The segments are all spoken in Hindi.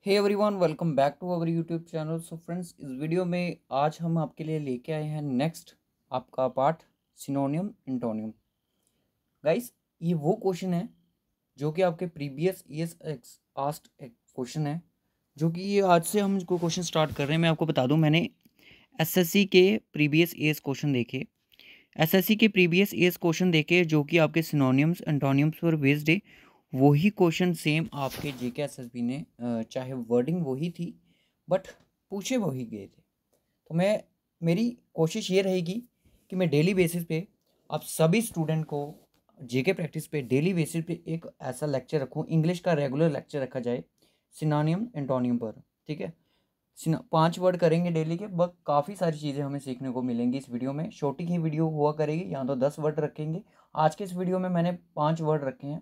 Hey everyone, welcome back to our YouTube channel. So friends, इस वीडियो में आज हम आपके लिए लेके आए हैं नेक्स्ट आपका पार्ट सिनोनियम एंटोनियम। गाइस, ये वो क्वेश्चन है जो कि आपके प्रीवियस ईयर्स आस्ट एक क्वेश्चन है, जो कि ये आज से हम इसको क्वेश्चन स्टार्ट कर रहे हैं। मैं आपको बता दूं, मैंने एसएससी के प्रीवियस ईयर्स क्वेश्चन देखे। एसएससी के प्रीवियस ईयर्स क्वेश्चन देखे जो कि आपके सिनोनियम्स एंटोनियम्स पर बेस्ड है। वही क्वेश्चन सेम आपके जेके एसएसबी ने चाहे वर्डिंग वही थी बट पूछे वही गए थे। तो मेरी कोशिश ये रहेगी कि मैं डेली बेसिस पे आप सभी स्टूडेंट को जेके प्रैक्टिस पे डेली बेसिस पे एक ऐसा लेक्चर रखूँ, इंग्लिश का रेगुलर लेक्चर रखा जाए सिनोनियम एंटोनियम पर। ठीक है, 5 वर्ड करेंगे डेली के, बस काफ़ी सारी चीज़ें हमें सीखने को मिलेंगी इस वीडियो में। छोटी ही वीडियो हुआ करेगी, या तो 10 वर्ड रखेंगे। आज के इस वीडियो में मैंने 5 वर्ड रखे हैं,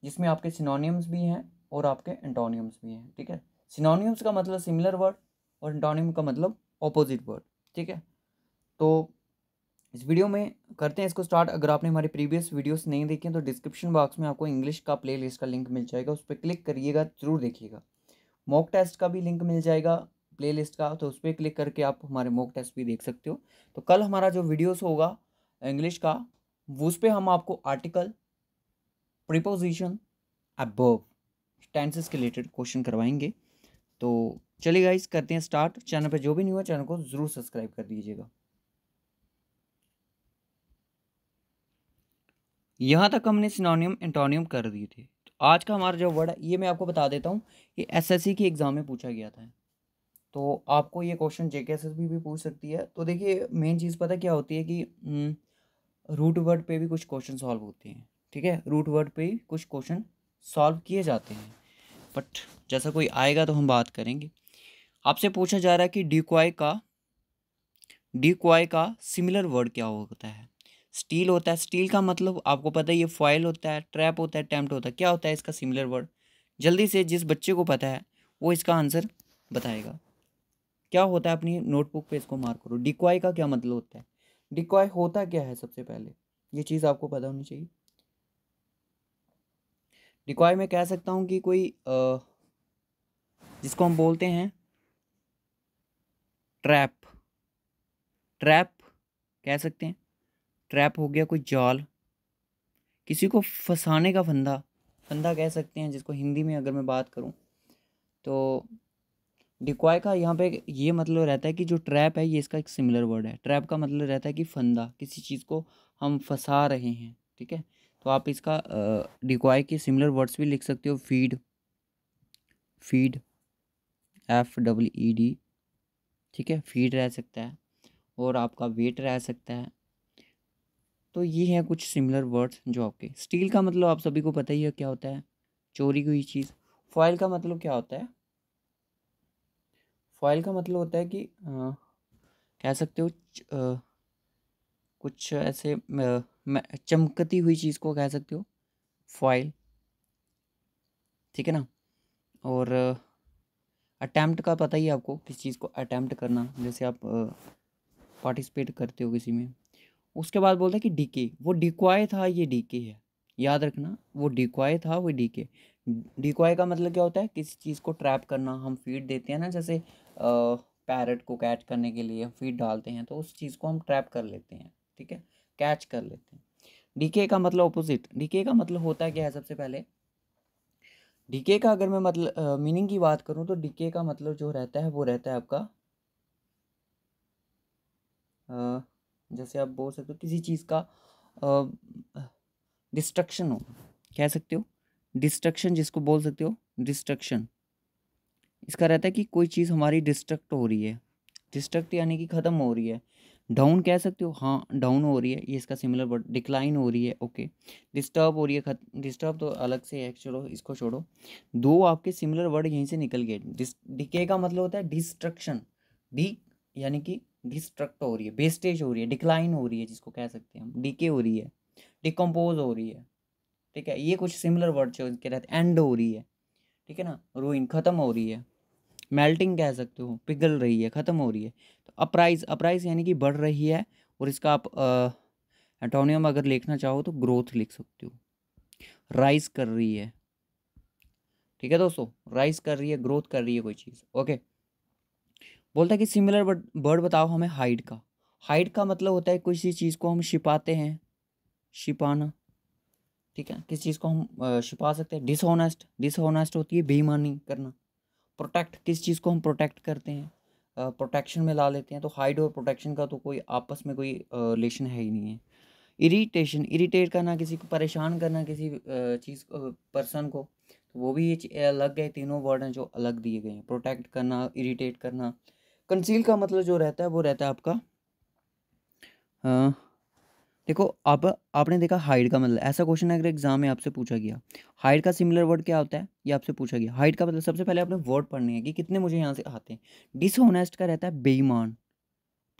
जिसमें आपके सिनोनियम्स भी हैं और आपके एंटोनियम्स भी हैं। ठीक है, सिनोनियम्स का मतलब सिमिलर वर्ड और एंटोनियम का मतलब ऑपोजिट वर्ड। ठीक है, तो इस वीडियो में करते हैं इसको स्टार्ट। अगर आपने हमारी प्रीवियस वीडियोस नहीं देखी हैं तो डिस्क्रिप्शन बॉक्स में आपको इंग्लिश का प्लेलिस्ट का लिंक मिल जाएगा, उस पर क्लिक करिएगा, ज़रूर देखिएगा। मॉक टेस्ट का भी लिंक मिल जाएगा प्लेलिस्ट का, तो उस पर क्लिक करके आप हमारे मॉक टेस्ट भी देख सकते हो। तो कल हमारा जो वीडियोस होगा इंग्लिश का, उस पर हम आपको आर्टिकल, प्रीपोजिशन, अबव, टेंसेस के रिलेटेड क्वेश्चन करवाएंगे। तो चलिए गाइस, करते हैं स्टार्ट। चैनल पे जो भी नहीं हुआ चैनल को ज़रूर सब्सक्राइब कर दीजिएगा। यहाँ तक हमने सिनोनियम एंटोनियम कर दिए थे। तो आज का हमारा जो वर्ड है ये मैं आपको बता देता हूँ, ये एसएससी की एग्ज़ाम में पूछा गया था। तो आपको ये क्वेश्चन जेकेएसएसबी भी पूछ सकती है। तो देखिए, मेन चीज़ पता क्या होती है कि रूट वर्ड पे भी कुछ क्वेश्चन सॉल्व होते हैं। ठीक है, रूट वर्ड पे ही कुछ क्वेश्चन सॉल्व किए जाते हैं, बट जैसा कोई आएगा तो हम बात करेंगे। आपसे पूछा जा रहा है कि डिक्वाय का सिमिलर वर्ड क्या होता है। स्टील होता है, स्टील का मतलब आपको पता है, ये फॉयल होता है, ट्रैप होता है, टेम्प्ट होता है। क्या होता है इसका सिमिलर वर्ड? जल्दी से जिस बच्चे को पता है वो इसका आंसर बताएगा। क्या होता है, अपनी नोटबुक पे इसको मार्क करो। डिक्वाय का क्या मतलब होता है? डिक्वाय होता क्या है? सबसे पहले ये चीज़ आपको पता होनी चाहिए। डिक्वाय में कह सकता हूँ कि कोई जिसको हम बोलते हैं ट्रैप, ट्रैप कह सकते हैं। ट्रैप हो गया कोई जाल, किसी को फंसाने का फंदा, फंदा कह सकते हैं जिसको हिंदी में अगर मैं बात करूं। तो डिक्वाय का यहाँ पे ये मतलब रहता है कि जो ट्रैप है ये इसका एक सिमिलर वर्ड है। ट्रैप का मतलब रहता है कि फंदा, किसी चीज़ को हम फंसा रहे हैं। ठीक है, तो आप इसका डिक्वाय के सिमिलर वर्ड्स भी लिख सकते हो। Feed, feed, FEED। ठीक है, फीड रह सकता है, और आपका वेट रह सकता है। तो ये हैं कुछ सिमिलर वर्ड्स जो आपके। स्टील का मतलब आप सभी को पता ही है क्या होता है, चोरी हुई चीज़। फॉयल का मतलब क्या होता है? फॉयल का मतलब होता है कि कह सकते हो कुछ ऐसे चमकती हुई चीज़ को कह सकते हो फॉयल। ठीक है ना। और अटैम्प्ट का पता ही है आपको, किस चीज़ को अटैम्प्ट करना, जैसे आप पार्टिसिपेट करते हो किसी में। उसके बाद बोलता है कि डीके, वो डिक्वाय था, ये डीके है। याद रखना, वो डिक्वाय था, वो डीके। डिक्वाय का मतलब क्या होता है? किसी चीज़ को ट्रैप करना। हम फीड देते हैं ना, जैसे पैरट को कैच करने के लिए फीड डालते हैं, तो उस चीज़ को हम ट्रैप कर लेते हैं। ठीक है, कैच कर लेते हैं। डीके का मतलब ऑपोजिट। डीके का मतलब होता है क्या है? सबसे पहले डीके का अगर मैं मतलब मीनिंग की बात करूँ तो डीके का मतलब जो रहता है वो रहता है आपका जैसे आप बोल सकते हो किसी चीज़ का डिस्ट्रक्शन हो, कह सकते हो डिस्ट्रक्शन, जिसको बोल सकते हो डिस्ट्रक्शन। इसका रहता है कि कोई चीज़ हमारी डिस्ट्रक्ट हो रही है। डिस्ट्रक्ट यानी कि ख़त्म हो रही है। डाउन कह सकते हो, हाँ डाउन हो रही है, ये इसका सिमिलर वर्ड। डिक्लाइन हो रही है, ओके। डिस्टर्ब हो रही है, डिस्टर्ब तो अलग से है, चलो इसको छोड़ो। दो आपके सिमिलर वर्ड यहीं से निकल गए। डिके का मतलब होता है डिस्ट्रक्शन। डी यानी कि डिस्ट्रक्ट हो रही है, वेस्टेज हो रही है, डिक्लाइन हो रही है, जिसको कह सकते हैं हम डीके हो रही है, डिकम्पोज हो रही है। ठीक है, ये कुछ सिमिलर वर्ड जो इनके रहते हैं। एंड हो रही है, ठीक है ना। रूइन, ख़त्म हो रही है। मेल्टिंग कह सकते हो, पिघल रही है, ख़त्म हो रही है। तो अपराइज, अपराइज यानी कि बढ़ रही है, और इसका आप एंटोनियम अगर लिखना चाहो तो ग्रोथ लिख सकते हो। राइज कर रही है, ठीक है दोस्तों, राइज कर रही है, ग्रोथ कर रही है कोई चीज़। ओके, बोलता है कि सिमिलर वर्ड बताओ हमें हाइड का। हाइड का मतलब होता है किसी चीज़ को हम छिपाते हैं, छिपाना। ठीक है, किसी चीज़ को हम छिपा सकते हैं। डिसऑनेस्ट, डिसऑनेस्ट होती है बेईमानी करना। प्रोटेक्ट, किस चीज़ को हम प्रोटेक्ट करते हैं, प्रोटेक्शन में ला लेते हैं। तो हाइड और प्रोटेक्शन का तो कोई आपस में कोई रिलेशन है ही नहीं है। इरिटेशन, इरिटेट करना, किसी को परेशान करना, किसी चीज़ पर्सन को, तो वो भी ये अलग गए, तीनों वर्ड हैं जो अलग दिए गए हैं। प्रोटेक्ट करना, इरिटेट करना। कंसील का मतलब जो रहता है वो रहता है आपका देखो, आप आपने देखा हाइड का मतलब, ऐसा क्वेश्चन अगर एग्जाम में आपसे पूछा गया, हाइड का सिमिलर वर्ड क्या होता है, ये आपसे पूछा गया। हाइड का मतलब सबसे पहले आपने वर्ड पढ़ने हैं कि कितने मुझे यहाँ से आते हैं। डिसऑनेस्ट का रहता है बेईमान।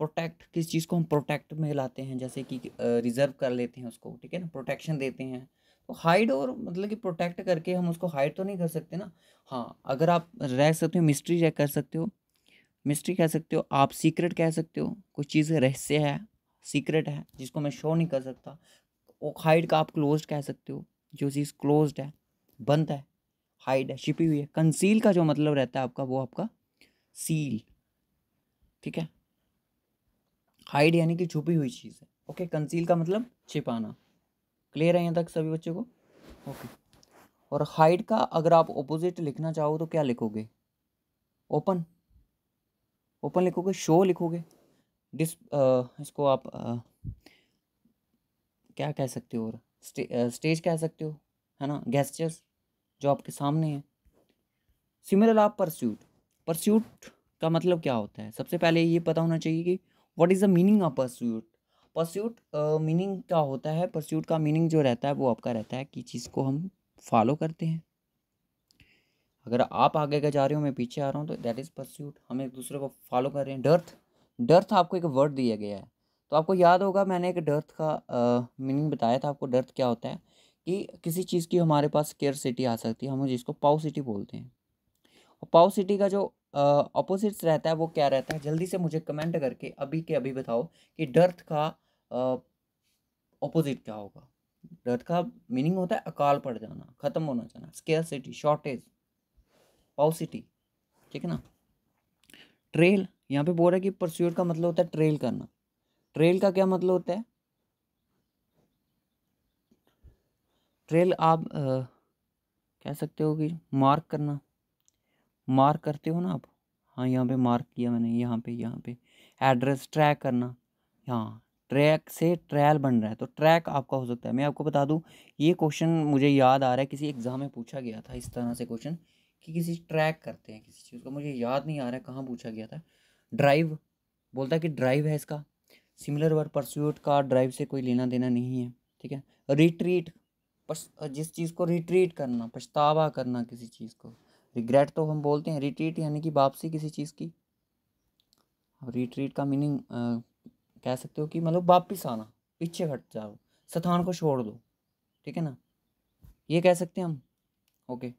प्रोटेक्ट, किस चीज़ को हम प्रोटेक्ट में लाते हैं, जैसे कि रिजर्व कर लेते हैं उसको, ठीक है ना, प्रोटेक्शन देते हैं। तो हाइड और मतलब कि प्रोटेक्ट करके हम उसको हाइड तो नहीं कर सकते ना। हाँ, अगर आप रह सकते हो, मिस्ट्री कर सकते हो, मिस्ट्री कह सकते हो आप, सीक्रेट कह सकते हो, कुछ चीज़ रहस्य है, सीक्रेट है जिसको मैं शो नहीं कर सकता। वो हाइड का आप क्लोज्ड कह सकते हो, जो चीज़ क्लोज्ड है, बंद है, हाइड है, छिपी हुई है। कंसील का जो मतलब रहता है आपका, वो आपका सील। ठीक है, हाइड यानी कि छुपी हुई चीज़ है। ओके, कंसील का मतलब छिपाना। क्लियर है यहाँ तक सभी बच्चों को? ओके, और हाइड का अगर आप ऑपोजिट लिखना चाहो तो क्या लिखोगे? ओपन, ओपन लिखोगे, शो लिखोगे, इसको आप क्या कह सकते हो, और स्टेज कह सकते हो, है ना, गेस्चर्स जो आपके सामने है। सिमिलर आप परस्यूट, परस्यूट का मतलब क्या होता है? सबसे पहले ये पता होना चाहिए कि what is the meaning of pursuit. Pursuit meaning क्या होता है? परस्यूट का मीनिंग जो रहता है वो आपका रहता है कि चीज़ को हम फॉलो करते हैं। अगर आप आगे के जा रहे हो, मैं पीछे आ रहा हूँ, तो दैट इज़ परस्यूट। हम एक दूसरे को फॉलो कर रहे हैं। डर्थ, डर्थ आपको एक वर्ड दिया गया है, तो आपको याद होगा मैंने एक डर्थ का मीनिंग बताया था आपको। डर्थ क्या होता है कि किसी चीज़ की हमारे पास स्केर्सिटी आ सकती है, हम जिसको पाउसिटी बोलते हैं। और पाउसिटी का जो अपोजिट्स रहता है वो क्या रहता है? जल्दी से मुझे कमेंट करके अभी के अभी बताओ कि डर्थ का अपोजिट क्या होगा। डर्थ का मीनिंग होता है अकाल पड़ जाना, खत्म होना जाना, स्केर्सिटी, शॉर्टेज, पाउसिटी। ठीक है ना। ट्रेल, यहाँ पे बोल रहा है कि परस्यूट का मतलब होता है ट्रेल करना। ट्रेल का क्या मतलब होता है? ट्रेल आप कह सकते हो कि मार्क करना, मार्क करते हो ना आप। हाँ, यहाँ पे मार्क किया मैंने, यहाँ पे एड्रेस, ट्रैक करना। हाँ, ट्रैक से ट्रायल बन रहा है, तो ट्रैक आपका हो सकता है। मैं आपको बता दूँ, ये क्वेश्चन मुझे याद आ रहा है, किसी एग्ज़ाम में पूछा गया था इस तरह से क्वेश्चन कि किसी ट्रैक करते हैं किसी चीज़ को, मुझे याद नहीं आ रहा है कहाँ पूछा गया था। ड्राइव, बोलता है कि ड्राइव है इसका सिमिलर वर्ड। परस्यूट का ड्राइव से कोई लेना देना नहीं है। ठीक है। रिट्रीट, जिस चीज़ को रिट्रीट करना, पछतावा करना किसी चीज़ को, रिग्रेट तो हम बोलते हैं, रिट्रीट यानी कि वापसी किसी चीज़ की। रिट्रीट का मीनिंग कह सकते हो कि मतलब वापिस आना, पीछे हट जाओ, स्थान को छोड़ दो। ठीक है ना, ये कह सकते हैं हम। ओके,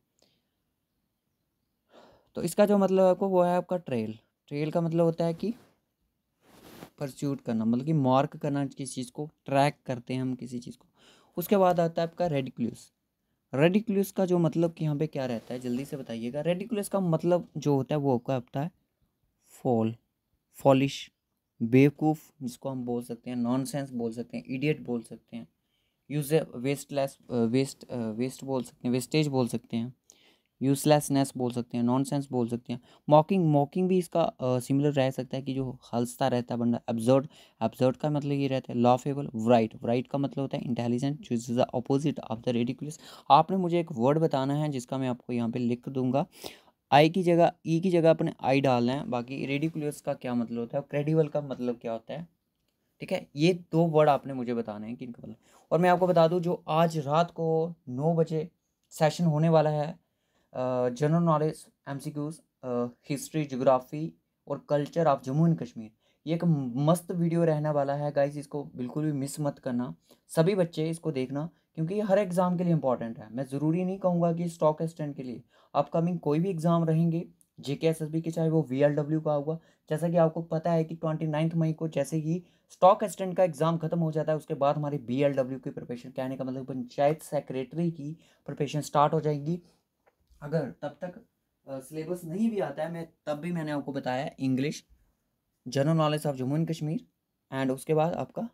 तो इसका जो मतलब है आपको वो है आपका ट्रेल। ट्रेल का मतलब होता है कि परस्यूट करना, मतलब कि मार्क करना किसी चीज़ को, ट्रैक करते हैं हम किसी चीज़ को। उसके बाद आता है आपका रेडिकुलस। रेडिकुलस का जो मतलब कि यहाँ पे क्या रहता है, जल्दी से बताइएगा। रेडिकुलस का मतलब जो होता है वो आपका होता है फॉल, फॉलिश, बेवकूफ़ जिसको हम बोल सकते हैं, नॉनसेंस बोल सकते हैं, इडियट बोल सकते हैं, यूज वेस्टलेस, वेस्ट बोल सकते हैं, वेस्टेज बोल सकते हैं, यूजलेसनेस बोल सकते हैं, नॉनसेंस बोल सकते हैं। मॉकिंग, मॉकिंग भी इसका सिमिलर रह सकता है कि जो हंसता रहता है बंदा। एब्जर्ड, एब्जर्ड का मतलब ये रहता है लॉफेबल। राइट, राइट का मतलब होता है इंटेलिजेंट, जो is the opposite of the ridiculous. आपने मुझे एक वर्ड बताना है जिसका मैं आपको यहाँ पे लिख दूंगा। आई की जगह, ई की जगह अपने आई डालना है। बाकी रेडिकुलस का क्या मतलब होता है, क्रेडिबल का मतलब क्या होता है। ठीक है, ये दो वर्ड आपने मुझे बताने हैं कि इनका मतलब। और मैं आपको बता दूं, जो आज रात को 9 बजे सेशन होने वाला है, general knowledge, MCQs, history, geography और culture of Jammu and Kashmir, ये एक मस्त वीडियो रहने वाला है गाइस। इसको बिल्कुल भी मिस मत करना, सभी बच्चे इसको देखना, क्योंकि ये हर एग्ज़ाम के लिए इंपॉर्टेंट है। मैं ज़रूरी नहीं कहूँगा कि स्टॉक एक्सटेंड के लिए, अपकमिंग कोई भी एग्ज़ाम रहेंगे जेके एसएसबी के, चाहे वो वीएलडब्ल्यू का होगा। जैसा कि आपको पता है कि 29 मई को जैसे ही स्टॉक असिस्टेंट का एग्ज़ाम खत्म हो जाता है, उसके बाद हमारी बीएलडब्ल्यू की प्रिपरेशन, कहने का मतलब पंचायत सेक्रेटरी की प्रिपरेशन स्टार्ट हो जाएगी। अगर तब तक सिलेबस नहीं भी आता है, मैं तब भी मैंने आपको बताया English, general knowledge of Jammu and Kashmir, and उसके बाद आपका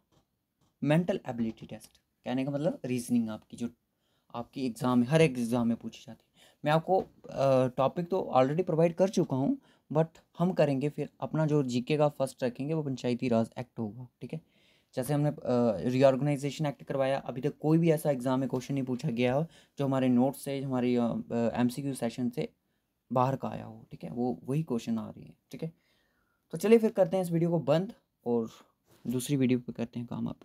मेंटल एबिलिटी टेस्ट। कहने का मतलब रीजनिंग आपकी, जो आपकी एग्ज़ाम में, हर एक एग्ज़ाम में पूछी जाती है। मैं आपको टॉपिक तो ऑलरेडी प्रोवाइड कर चुका हूँ, बट हम करेंगे फिर अपना जो जीके का फर्स्ट रखेंगे वो पंचायती राज एक्ट होगा, ठीक है। जैसे हमने रीऑर्गेनाइजेशन एक्ट करवाया, अभी तक कोई भी ऐसा एग्ज़ाम में क्वेश्चन नहीं पूछा गया हो जो हमारे नोट्स से, हमारी एमसीक्यू सेशन से बाहर का आया हो, ठीक है। वो वही क्वेश्चन आ रही है, ठीक है। तो चलिए फिर करते हैं इस वीडियो को बंद और दूसरी वीडियो पे करते हैं काम आप।